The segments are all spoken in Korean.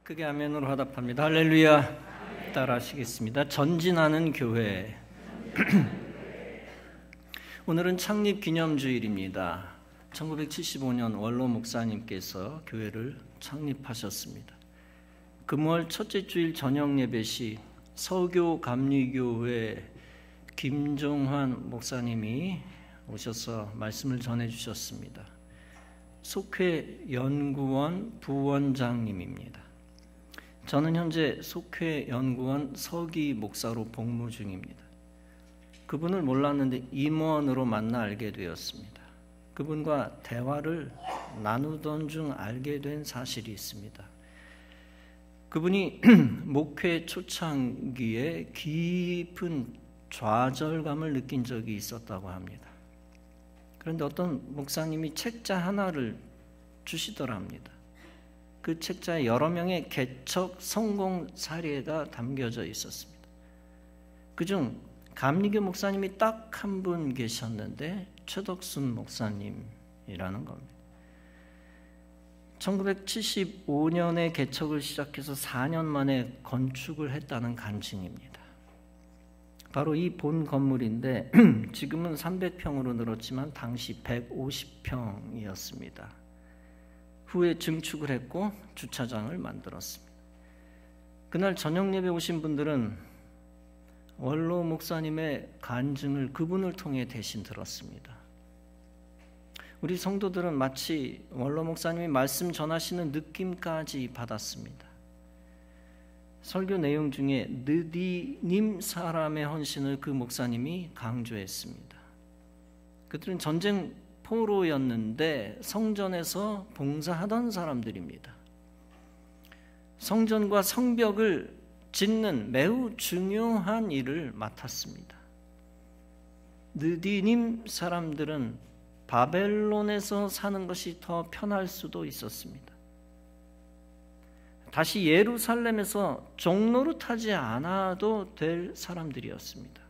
크게 아멘으로 화답합니다. 할렐루야. 따라하시겠습니다. 전진하는 교회. 오늘은 창립 기념주일입니다. 1975년 원로 목사님께서 교회를 창립하셨습니다. 금월 첫째 주일 저녁 예배 시 서교 감리교회 김종환 목사님이 오셔서 말씀을 전해 주셨습니다. 속회연구원 부원장님입니다. 저는 현재 속회연구원 서기 목사로 복무 중입니다. 그분을 몰랐는데 임원으로 만나 알게 되었습니다. 그분과 대화를 나누던 중 알게 된 사실이 있습니다. 그분이 목회 초창기에 깊은 좌절감을 느낀 적이 있었다고 합니다. 그런데 어떤 목사님이 책자 하나를 주시더랍니다. 그 책자에 여러 명의 개척 성공 사례가 담겨져 있었습니다. 그중 감리교 목사님이 딱 한 분 계셨는데 최덕순 목사님이라는 겁니다. 1975년에 개척을 시작해서 4년 만에 건축을 했다는 간증입니다. 바로 이 본 건물인데 지금은 300평으로 늘었지만 당시 150평이었습니다. 후에 증축을 했고 주차장을 만들었습니다. 그날 저녁 예배 오신 분들은 원로 목사님의 간증을 그분을 통해 대신 들었습니다. 우리 성도들은 마치 원로 목사님이 말씀 전하시는 느낌까지 받았습니다. 설교 내용 중에 느디님 사람의 헌신을 그 목사님이 강조했습니다. 그들은 전쟁 포로였는데 성전에서 봉사하던 사람들입니다. 성전과 성벽을 짓는 매우 중요한 일을 맡았습니다. 느디님 사람들은 바벨론에서 사는 것이 더 편할 수도 있었습니다. 다시 예루살렘에서 종노릇하지 않아도 될 사람들이었습니다.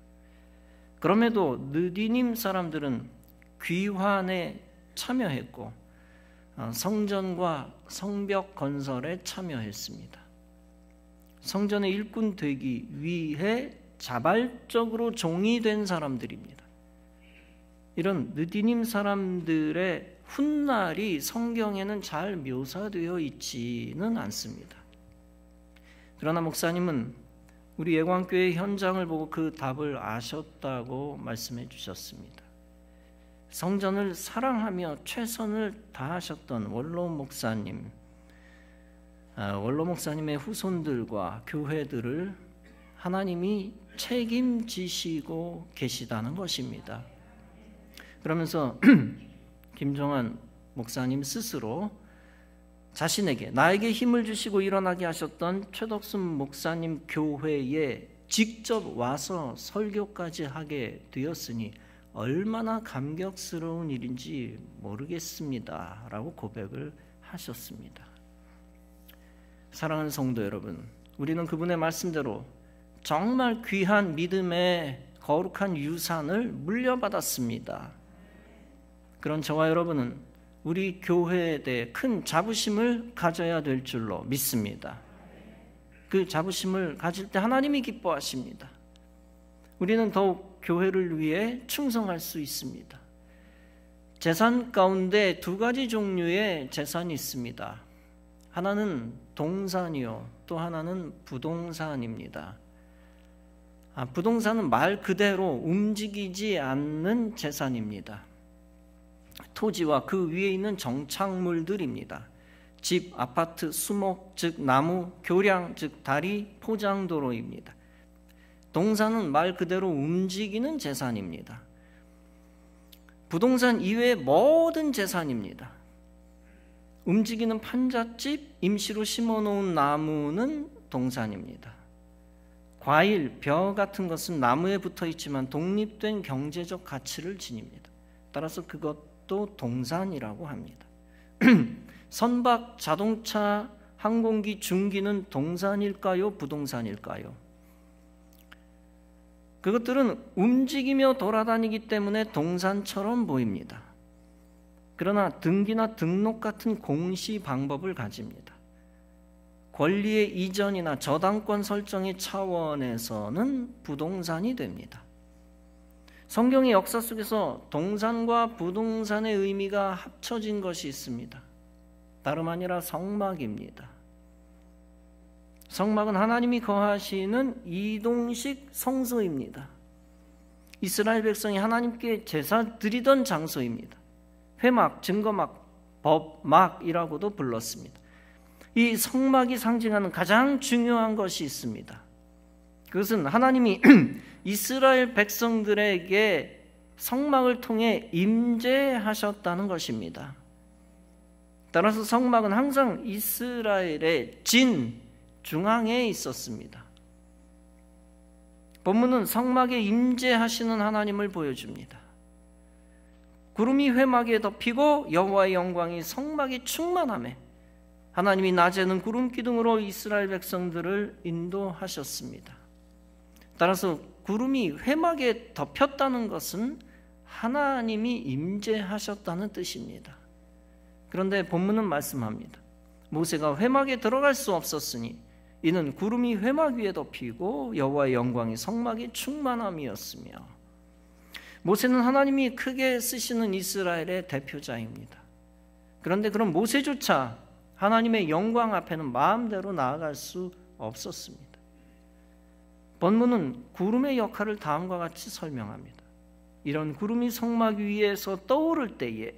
그럼에도 느디님 사람들은 귀환에 참여했고 성전과 성벽 건설에 참여했습니다. 성전의 일꾼 되기 위해 자발적으로 종이 된 사람들입니다. 이런 느디님 사람들의 훗날이 성경에는 잘 묘사되어 있지는 않습니다. 그러나 목사님은 우리 예광교회 현장을 보고 그 답을 아셨다고 말씀해 주셨습니다. 성전을 사랑하며 최선을 다하셨던 원로 목사님의 후손들과 교회들을 하나님이 책임지시고 계시다는 것입니다. 그러면서 김종환 목사님 스스로 자신에게 나에게 힘을 주시고 일어나게 하셨던 최덕순 목사님 교회에 직접 와서 설교까지 하게 되었으니 얼마나 감격스러운 일인지 모르겠습니다 라고 고백을 하셨습니다. 사랑하는 성도 여러분, 우리는 그분의 말씀대로 정말 귀한 믿음의 거룩한 유산을 물려받았습니다. 그런 저와 여러분은 우리 교회에 대해 큰 자부심을 가져야 될 줄로 믿습니다. 그 자부심을 가질 때 하나님이 기뻐하십니다. 우리는 더욱 교회를 위해 충성할 수 있습니다. 재산 가운데 두 가지 종류의 재산이 있습니다. 하나는 동산이요, 또 하나는 부동산입니다. 부동산은 말 그대로 움직이지 않는 재산입니다. 토지와 그 위에 있는 정착물들입니다. 집, 아파트, 수목, 즉 나무, 교량, 즉 다리, 포장도로입니다. 동산은 말 그대로 움직이는 재산입니다. 부동산 이외의 모든 재산입니다. 움직이는 판잣집, 임시로 심어놓은 나무는 동산입니다. 과일, 벼 같은 것은 나무에 붙어있지만 독립된 경제적 가치를 지닙니다. 따라서 그것도 동산이라고 합니다. 선박, 자동차, 항공기, 중기는 동산일까요? 부동산일까요? 그것들은 움직이며 돌아다니기 때문에 동산처럼 보입니다. 그러나 등기나 등록 같은 공시 방법을 가집니다. 권리의 이전이나 저당권 설정의 차원에서는 부동산이 됩니다. 성경의 역사 속에서 동산과 부동산의 의미가 합쳐진 것이 있습니다. 다름 아니라 성막입니다. 성막은 하나님이 거하시는 이동식 성소입니다. 이스라엘 백성이 하나님께 제사 드리던 장소입니다. 회막, 증거막, 법막이라고도 불렀습니다. 이 성막이 상징하는 가장 중요한 것이 있습니다. 그것은 하나님이 이스라엘 백성들에게 성막을 통해 임재하셨다는 것입니다. 따라서 성막은 항상 이스라엘의 중앙에 있었습니다. 본문은 성막에 임재하시는 하나님을 보여줍니다. 구름이 회막에 덮이고 여호와의 영광이 성막에 충만하매 하나님이 낮에는 구름 기둥으로 이스라엘 백성들을 인도하셨습니다. 따라서 구름이 회막에 덮였다는 것은 하나님이 임재하셨다는 뜻입니다. 그런데 본문은 말씀합니다. 모세가 회막에 들어갈 수 없었으니 이는 구름이 회막 위에 덮이고 여호와의 영광이 성막에 충만함이었으며, 모세는 하나님이 크게 쓰시는 이스라엘의 대표자입니다. 그런데 그런 모세조차 하나님의 영광 앞에는 마음대로 나아갈 수 없었습니다. 본문은 구름의 역할을 다음과 같이 설명합니다. 이런 구름이 성막 위에서 떠오를 때에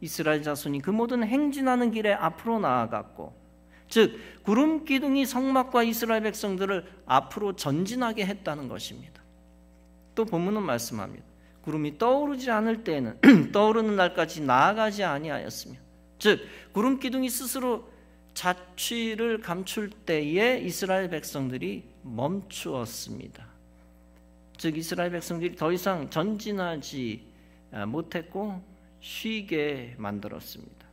이스라엘 자손이 그 모든 행진하는 길에 앞으로 나아갔고, 즉 구름 기둥이 성막과 이스라엘 백성들을 앞으로 전진하게 했다는 것입니다. 또 본문은 말씀합니다. 구름이 떠오르지 않을 때에는 떠오르는 날까지 나아가지 아니하였으며, 즉 구름 기둥이 스스로 자취를 감출 때에 이스라엘 백성들이 멈추었습니다. 즉 이스라엘 백성들이 더 이상 전진하지 못했고 쉬게 만들었습니다.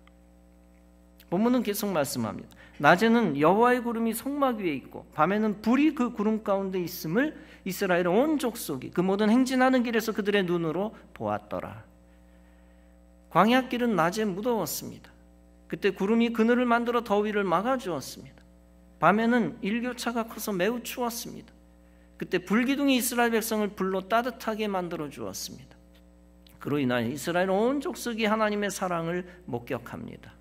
본문은 계속 말씀합니다. 낮에는 여호와의 구름이 성막 위에 있고 밤에는 불이 그 구름 가운데 있음을 이스라엘의 온 족속이 그 모든 행진하는 길에서 그들의 눈으로 보았더라. 광야길은 낮에 무더웠습니다. 그때 구름이 그늘을 만들어 더위를 막아주었습니다. 밤에는 일교차가 커서 매우 추웠습니다. 그때 불기둥이 이스라엘 백성을 불로 따뜻하게 만들어 주었습니다. 그로 인하여 이스라엘 온 족속이 하나님의 사랑을 목격합니다.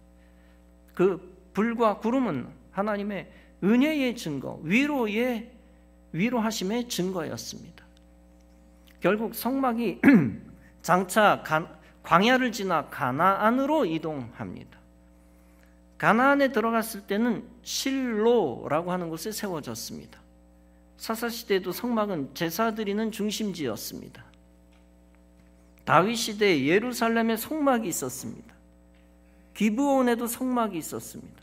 그 불과 구름은 하나님의 은혜의 증거, 위로하심의 증거였습니다. 결국 성막이 장차 광야를 지나 가나안으로 이동합니다. 가나안에 들어갔을 때는 실로라고 하는 곳에 세워졌습니다. 사사시대에도 성막은 제사 드리는 중심지였습니다. 다윗 시대에 예루살렘에 성막이 있었습니다. 기브온에도 성막이 있었습니다.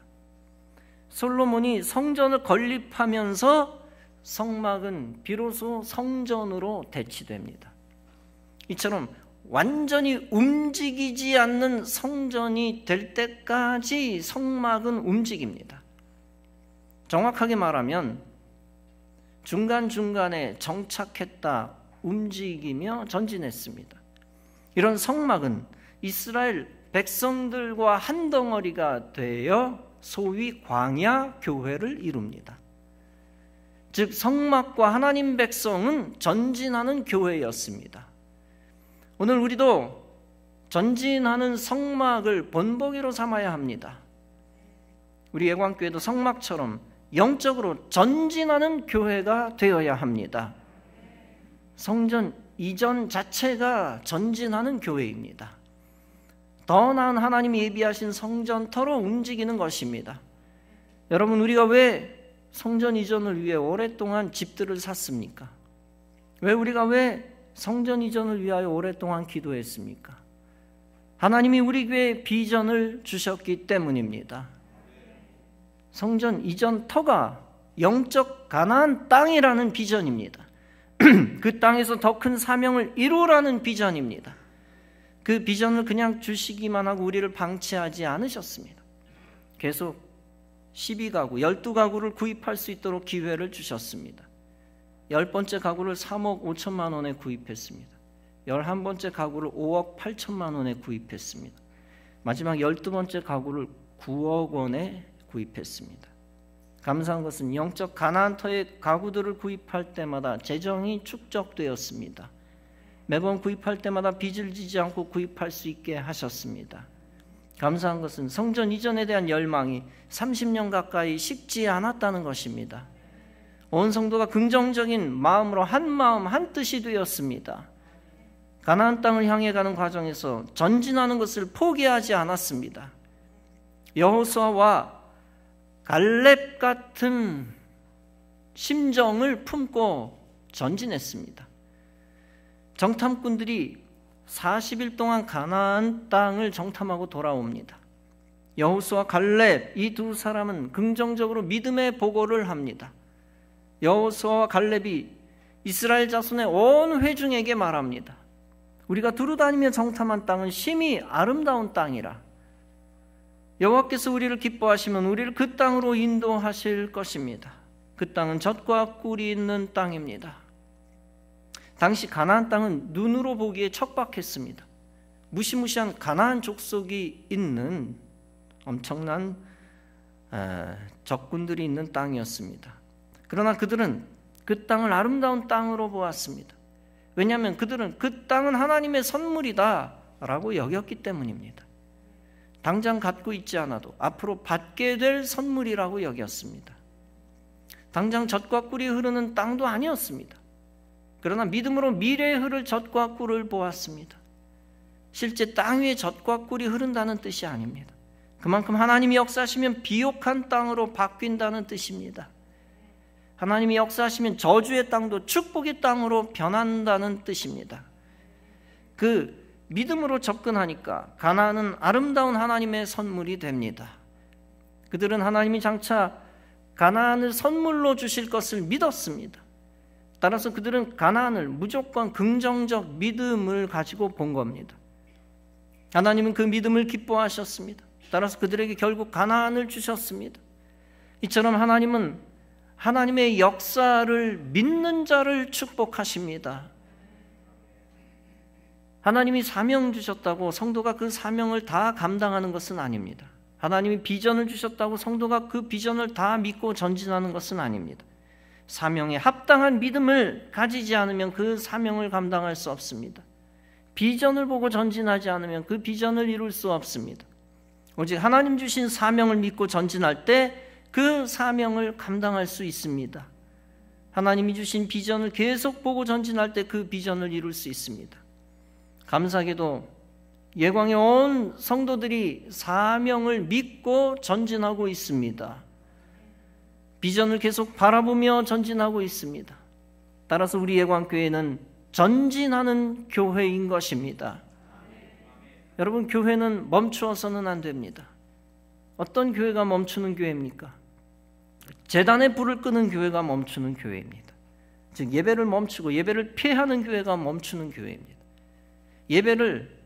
솔로몬이 성전을 건립하면서 성막은 비로소 성전으로 대치됩니다. 이처럼 완전히 움직이지 않는 성전이 될 때까지 성막은 움직입니다. 정확하게 말하면 중간중간에 정착했다 움직이며 전진했습니다. 이런 성막은 이스라엘 백성들과 한 덩어리가 되어 소위 광야 교회를 이룹니다. 즉 성막과 하나님 백성은 전진하는 교회였습니다. 오늘 우리도 전진하는 성막을 본보기로 삼아야 합니다. 우리 예광교회도 성막처럼 영적으로 전진하는 교회가 되어야 합니다. 성전 이전 자체가 전진하는 교회입니다. 더 나은 하나님이 예비하신 성전터로 움직이는 것입니다. 여러분, 우리가 왜 성전 이전을 위해 오랫동안 집들을 샀습니까? 우리가 성전 이전을 위하여 오랫동안 기도했습니까? 하나님이 우리 교회에 비전을 주셨기 때문입니다. 성전 이전 터가 영적 가나안 땅이라는 비전입니다. 그 땅에서 더 큰 사명을 이루라는 비전입니다. 그 비전을 그냥 주시기만 하고 우리를 방치하지 않으셨습니다. 계속 12가구, 12가구를 구입할 수 있도록 기회를 주셨습니다. 10번째 가구를 3억 5천만 원에 구입했습니다. 11번째 가구를 5억 8천만 원에 구입했습니다. 마지막 12번째 가구를 9억 원에 구입했습니다. 감사한 것은 영적 가나안터의 가구들을 구입할 때마다 재정이 축적되었습니다. 매번 구입할 때마다 빚을 지지 않고 구입할 수 있게 하셨습니다. 감사한 것은 성전 이전에 대한 열망이 30년 가까이 식지 않았다는 것입니다. 온 성도가 긍정적인 마음으로 한 마음 한 뜻이 되었습니다. 가나안 땅을 향해 가는 과정에서 전진하는 것을 포기하지 않았습니다. 여호수아와 갈렙 같은 심정을 품고 전진했습니다. 정탐꾼들이 40일 동안 가나안 땅을 정탐하고 돌아옵니다. 여호수아 갈렙 이 두 사람은 긍정적으로 믿음의 보고를 합니다. 여호수아와 갈렙이 이스라엘 자손의 온 회중에게 말합니다. 우리가 두루다니며 정탐한 땅은 심히 아름다운 땅이라. 여호와께서 우리를 기뻐하시면 우리를 그 땅으로 인도하실 것입니다. 그 땅은 젖과 꿀이 있는 땅입니다. 당시 가나안 땅은 눈으로 보기에 척박했습니다. 무시무시한 가나안 족속이 있는 엄청난 적군들이 있는 땅이었습니다. 그러나 그들은 그 땅을 아름다운 땅으로 보았습니다. 왜냐하면 그들은 그 땅은 하나님의 선물이다 라고 여겼기 때문입니다. 당장 갖고 있지 않아도 앞으로 받게 될 선물이라고 여겼습니다. 당장 젖과 꿀이 흐르는 땅도 아니었습니다. 그러나 믿음으로 미래에 흐를 젖과 꿀을 보았습니다. 실제 땅 위에 젖과 꿀이 흐른다는 뜻이 아닙니다. 그만큼 하나님이 역사하시면 비옥한 땅으로 바뀐다는 뜻입니다. 하나님이 역사하시면 저주의 땅도 축복의 땅으로 변한다는 뜻입니다. 그 믿음으로 접근하니까 가나안은 아름다운 하나님의 선물이 됩니다. 그들은 하나님이 장차 가나안을 선물로 주실 것을 믿었습니다. 따라서 그들은 가나안을 무조건 긍정적 믿음을 가지고 본 겁니다. 하나님은 그 믿음을 기뻐하셨습니다. 따라서 그들에게 결국 가나안을 주셨습니다. 이처럼 하나님은 하나님의 역사를 믿는 자를 축복하십니다. 하나님이 사명 주셨다고 성도가 그 사명을 다 감당하는 것은 아닙니다. 하나님이 비전을 주셨다고 성도가 그 비전을 다 믿고 전진하는 것은 아닙니다. 사명에 합당한 믿음을 가지지 않으면 그 사명을 감당할 수 없습니다. 비전을 보고 전진하지 않으면 그 비전을 이룰 수 없습니다. 오직 하나님 주신 사명을 믿고 전진할 때 그 사명을 감당할 수 있습니다. 하나님이 주신 비전을 계속 보고 전진할 때 그 비전을 이룰 수 있습니다. 감사하게도 예광의 온 성도들이 사명을 믿고 전진하고 있습니다. 비전을 계속 바라보며 전진하고 있습니다. 따라서 우리 예광교회는 전진하는 교회인 것입니다. 여러분, 교회는 멈추어서는 안 됩니다. 어떤 교회가 멈추는 교회입니까? 제단의 불을 끄는 교회가 멈추는 교회입니다. 즉 예배를 멈추고 예배를 피하는 교회가 멈추는 교회입니다. 예배를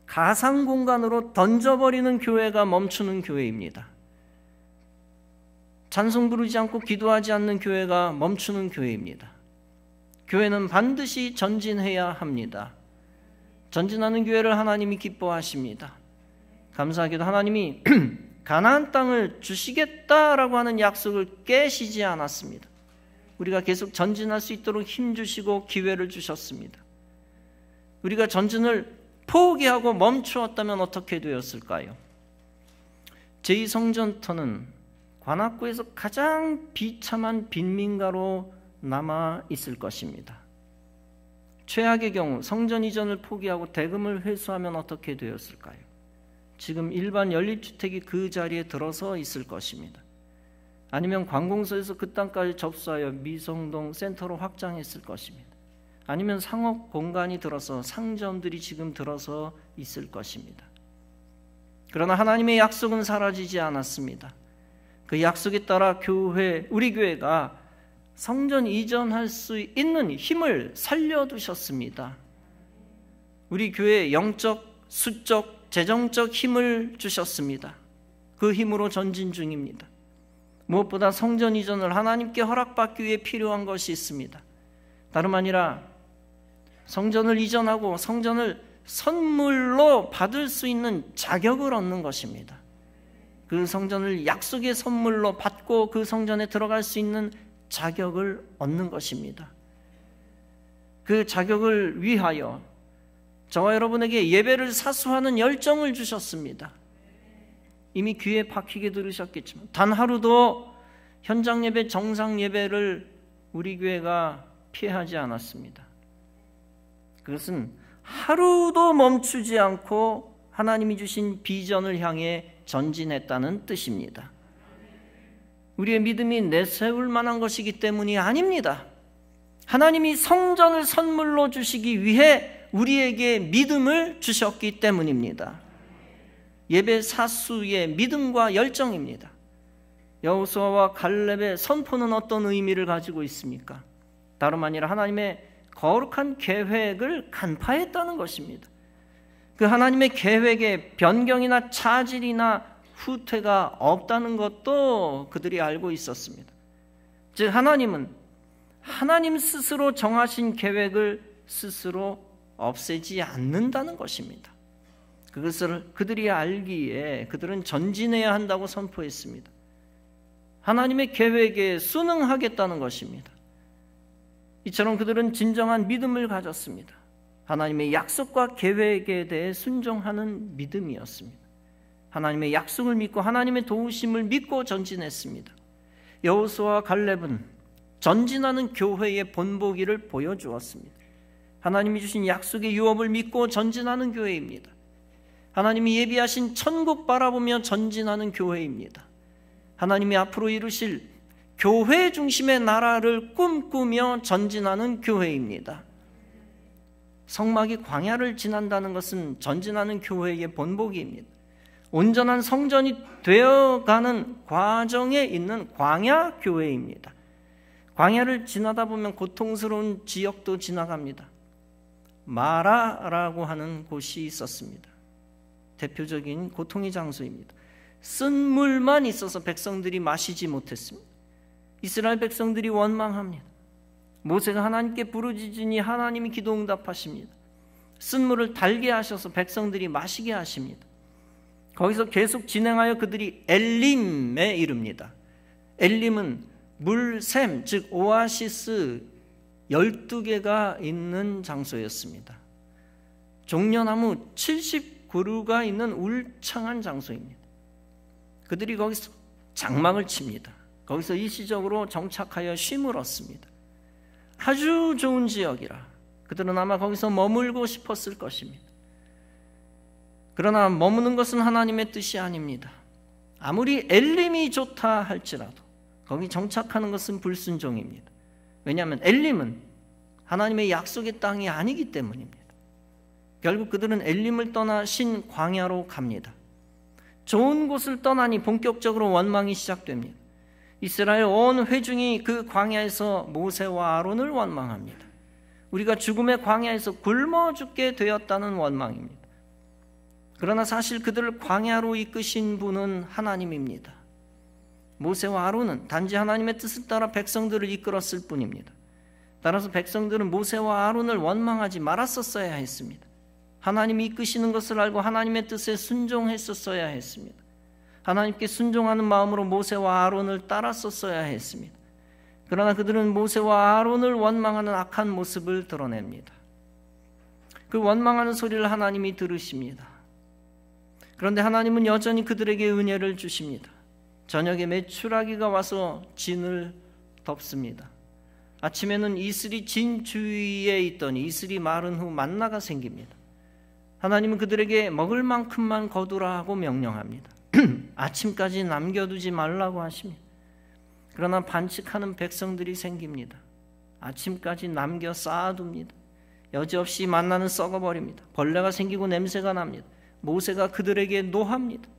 가상 공간으로 던져버리는 교회가 멈추는 교회입니다. 찬송 부르지 않고 기도하지 않는 교회가 멈추는 교회입니다. 교회는 반드시 전진해야 합니다. 전진하는 교회를 하나님이 기뻐하십니다. 감사하게도 하나님이 가나안 땅을 주시겠다라고 하는 약속을 깨시지 않았습니다. 우리가 계속 전진할 수 있도록 힘주시고 기회를 주셨습니다. 우리가 전진을 포기하고 멈추었다면 어떻게 되었을까요? 제2성전터는 관악구에서 가장 비참한 빈민가로 남아 있을 것입니다. 최악의 경우 성전 이전을 포기하고 대금을 회수하면 어떻게 되었을까요? 지금 일반 연립주택이 그 자리에 들어서 있을 것입니다. 아니면 관공서에서 그 땅까지 접수하여 미성동 센터로 확장했을 것입니다. 아니면 상업 공간이 들어서 상점들이 지금 들어서 있을 것입니다. 그러나 하나님의 약속은 사라지지 않았습니다. 그 약속에 따라 우리 교회가 성전 이전할 수 있는 힘을 살려두셨습니다. 우리 교회에 영적, 수적, 재정적 힘을 주셨습니다. 그 힘으로 전진 중입니다. 무엇보다 성전 이전을 하나님께 허락받기 위해 필요한 것이 있습니다. 다름 아니라 성전을 이전하고 성전을 선물로 받을 수 있는 자격을 얻는 것입니다. 그 성전을 약속의 선물로 받고 그 성전에 들어갈 수 있는 자격을 얻는 것입니다. 그 자격을 위하여 저와 여러분에게 예배를 사수하는 열정을 주셨습니다. 이미 귀에 박히게 들으셨겠지만 단 하루도 현장 예배, 정상 예배를 우리 교회가 피하지 않았습니다. 그것은 하루도 멈추지 않고 하나님이 주신 비전을 향해 전진했다는 뜻입니다. 우리의 믿음이 내세울 만한 것이기 때문이 아닙니다. 하나님이 성전을 선물로 주시기 위해 우리에게 믿음을 주셨기 때문입니다. 예배 사수의 믿음과 열정입니다. 여호수아와 갈렙의 선포는 어떤 의미를 가지고 있습니까? 다름 아니라 하나님의 거룩한 계획을 간파했다는 것입니다. 그 하나님의 계획에 변경이나 차질이나 후퇴가 없다는 것도 그들이 알고 있었습니다. 즉 하나님은 하나님 스스로 정하신 계획을 스스로 없애지 않는다는 것입니다. 그것을 그들이 알기에 그들은 전진해야 한다고 선포했습니다. 하나님의 계획에 순응하겠다는 것입니다. 이처럼 그들은 진정한 믿음을 가졌습니다. 하나님의 약속과 계획에 대해 순종하는 믿음이었습니다. 하나님의 약속을 믿고 하나님의 도우심을 믿고 전진했습니다. 여호수아와 갈렙은 전진하는 교회의 본보기를 보여주었습니다. 하나님이 주신 약속의 유업을 믿고 전진하는 교회입니다. 하나님이 예비하신 천국 바라보며 전진하는 교회입니다. 하나님이 앞으로 이루실 교회 중심의 나라를 꿈꾸며 전진하는 교회입니다. 성막이 광야를 지난다는 것은 전진하는 교회의 본보기입니다. 온전한 성전이 되어가는 과정에 있는 광야 교회입니다. 광야를 지나다 보면 고통스러운 지역도 지나갑니다. 마라라고 하는 곳이 있었습니다. 대표적인 고통의 장소입니다. 쓴 물만 있어서 백성들이 마시지 못했습니다. 이스라엘 백성들이 원망합니다. 모세가 하나님께 부르짖으니 하나님이 기도 응답하십니다. 쓴 물을 달게 하셔서 백성들이 마시게 하십니다. 거기서 계속 진행하여 그들이 엘림에 이릅니다. 엘림은 물샘, 즉 오아시스 12개가 있는 장소였습니다. 종려나무 70그루가 있는 울창한 장소입니다. 그들이 거기서 장막을 칩니다. 거기서 일시적으로 정착하여 쉼을 얻습니다. 아주 좋은 지역이라 그들은 아마 거기서 머물고 싶었을 것입니다. 그러나 머무는 것은 하나님의 뜻이 아닙니다. 아무리 엘림이 좋다 할지라도 거기 정착하는 것은 불순종입니다. 왜냐하면 엘림은 하나님의 약속의 땅이 아니기 때문입니다. 결국 그들은 엘림을 떠나 신광야로 갑니다. 좋은 곳을 떠나니 본격적으로 원망이 시작됩니다. 이스라엘 온 회중이 그 광야에서 모세와 아론을 원망합니다. 우리가 죽음의 광야에서 굶어 죽게 되었다는 원망입니다. 그러나 사실 그들을 광야로 이끄신 분은 하나님입니다. 모세와 아론은 단지 하나님의 뜻을 따라 백성들을 이끌었을 뿐입니다. 따라서 백성들은 모세와 아론을 원망하지 말았었어야 했습니다. 하나님이 이끄시는 것을 알고 하나님의 뜻에 순종했었어야 했습니다. 하나님께 순종하는 마음으로 모세와 아론을 따랐었어야 했습니다. 그러나 그들은 모세와 아론을 원망하는 악한 모습을 드러냅니다. 그 원망하는 소리를 하나님이 들으십니다. 그런데 하나님은 여전히 그들에게 은혜를 주십니다. 저녁에 메추라기가 와서 진을 덮습니다. 아침에는 이슬이 진 주위에 있더니 이슬이 마른 후 만나가 생깁니다. 하나님은 그들에게 먹을 만큼만 거두라 하고 명령합니다. 아침까지 남겨두지 말라고 하십니다. 그러나 반칙하는 백성들이 생깁니다. 아침까지 남겨 쌓아둡니다. 여지없이 만나는 썩어버립니다. 벌레가 생기고 냄새가 납니다. 모세가 그들에게 노합니다.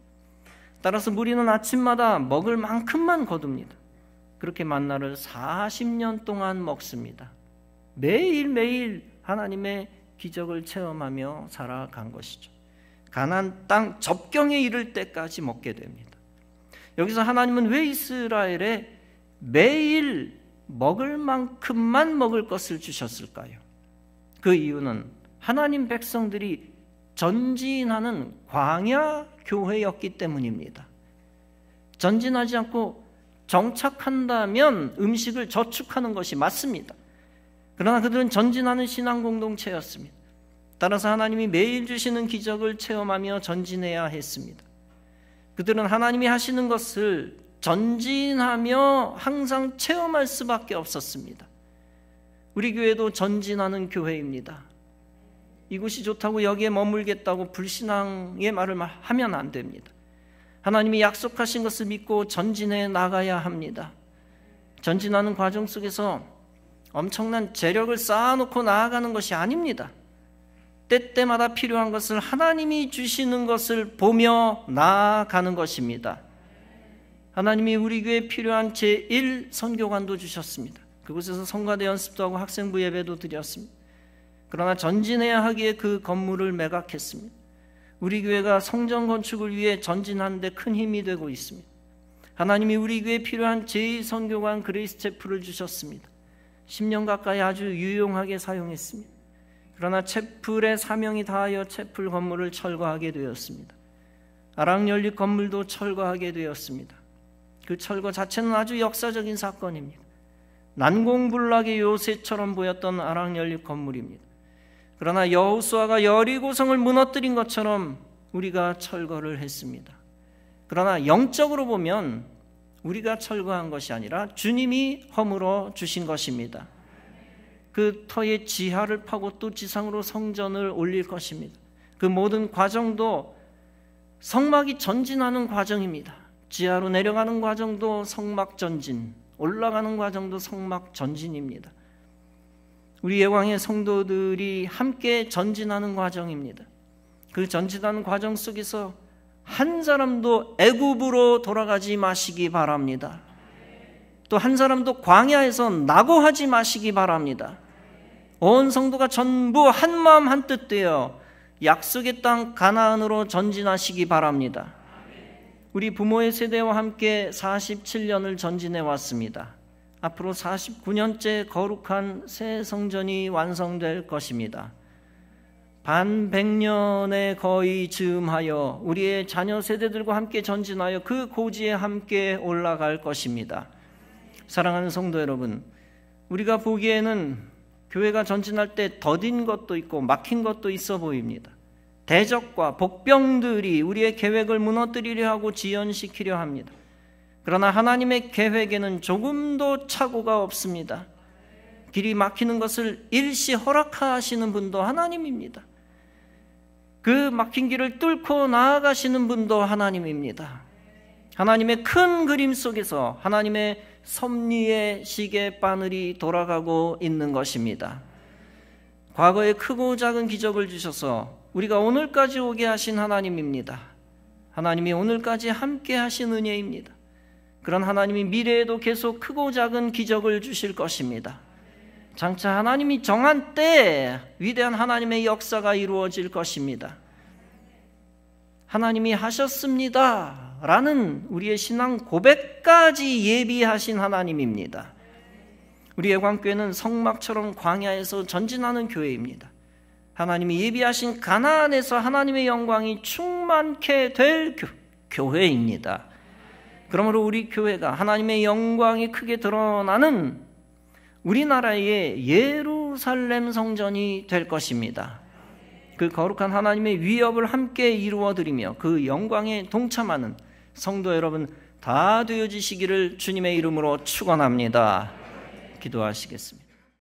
따라서 무리는 아침마다 먹을 만큼만 거둡니다. 그렇게 만나를 40년 동안 먹습니다. 매일매일 하나님의 기적을 체험하며 살아간 것이죠. 가나안 땅 접경에 이를 때까지 먹게 됩니다. 여기서 하나님은 왜 이스라엘에 매일 먹을 만큼만 먹을 것을 주셨을까요? 그 이유는 하나님 백성들이 전진하는 광야 교회였기 때문입니다. 전진하지 않고 정착한다면 음식을 저축하는 것이 맞습니다. 그러나 그들은 전진하는 신앙 공동체였습니다. 따라서 하나님이 매일 주시는 기적을 체험하며 전진해야 했습니다. 그들은 하나님이 하시는 것을 전진하며 항상 체험할 수밖에 없었습니다. 우리 교회도 전진하는 교회입니다. 이곳이 좋다고 여기에 머물겠다고 불신앙의 말을 하면 안 됩니다. 하나님이 약속하신 것을 믿고 전진해 나가야 합니다. 전진하는 과정 속에서 엄청난 재력을 쌓아놓고 나아가는 것이 아닙니다. 때때마다 필요한 것을 하나님이 주시는 것을 보며 나아가는 것입니다. 하나님이 우리 교회에 필요한 제1선교관도 주셨습니다. 그곳에서 성가대 연습도 하고 학생부 예배도 드렸습니다. 그러나 전진해야 하기에 그 건물을 매각했습니다. 우리 교회가 성전 건축을 위해 전진하는 데 큰 힘이 되고 있습니다. 하나님이 우리 교회에 필요한 제2선교관 그레이스 채플을 주셨습니다. 10년 가까이 아주 유용하게 사용했습니다. 그러나 채플의 사명이 다하여 채플 건물을 철거하게 되었습니다. 아랑연립 건물도 철거하게 되었습니다. 그 철거 자체는 아주 역사적인 사건입니다. 난공불락의 요새처럼 보였던 아랑연립 건물입니다. 그러나 여호수아가 여리고성을 무너뜨린 것처럼 우리가 철거를 했습니다. 그러나 영적으로 보면 우리가 철거한 것이 아니라 주님이 허물어 주신 것입니다. 그 터의 지하를 파고 또 지상으로 성전을 올릴 것입니다. 그 모든 과정도 성막이 전진하는 과정입니다. 지하로 내려가는 과정도 성막 전진, 올라가는 과정도 성막 전진입니다. 우리 예왕의 성도들이 함께 전진하는 과정입니다. 그 전진하는 과정 속에서 한 사람도 애굽으로 돌아가지 마시기 바랍니다. 또 한 사람도 광야에서 낙오하지 마시기 바랍니다. 온 성도가 전부 한마음 한뜻 되어 약속의 땅 가나안으로 전진하시기 바랍니다. 우리 부모의 세대와 함께 47년을 전진해 왔습니다. 앞으로 49년째 거룩한 새 성전이 완성될 것입니다. 반백년에 거의 즈음하여 우리의 자녀 세대들과 함께 전진하여 그 고지에 함께 올라갈 것입니다. 사랑하는 성도 여러분, 우리가 보기에는 교회가 전진할 때 더딘 것도 있고 막힌 것도 있어 보입니다. 대적과 복병들이 우리의 계획을 무너뜨리려 하고 지연시키려 합니다. 그러나 하나님의 계획에는 조금도 착오가 없습니다. 길이 막히는 것을 일시 허락하시는 분도 하나님입니다. 그 막힌 길을 뚫고 나아가시는 분도 하나님입니다. 하나님의 큰 그림 속에서 하나님의 섭리의 시계 바늘이 돌아가고 있는 것입니다. 과거에 크고 작은 기적을 주셔서 우리가 오늘까지 오게 하신 하나님입니다. 하나님이 오늘까지 함께 하신 은혜입니다. 그런 하나님이 미래에도 계속 크고 작은 기적을 주실 것입니다. 장차 하나님이 정한 때에 위대한 하나님의 역사가 이루어질 것입니다. 하나님이 하셨습니다 라는 우리의 신앙 고백까지 예비하신 하나님입니다. 우리 예광교회는 성막처럼 광야에서 전진하는 교회입니다. 하나님이 예비하신 가나안에서 하나님의 영광이 충만케 될 교회입니다. 그러므로 우리 교회가 하나님의 영광이 크게 드러나는 우리나라의 예루살렘 성전이 될 것입니다. 그 거룩한 하나님의 위협을 함께 이루어드리며 그 영광에 동참하는 성도 여러분 다 되어지시기를 주님의 이름으로 축원합니다. 기도하시겠습니다.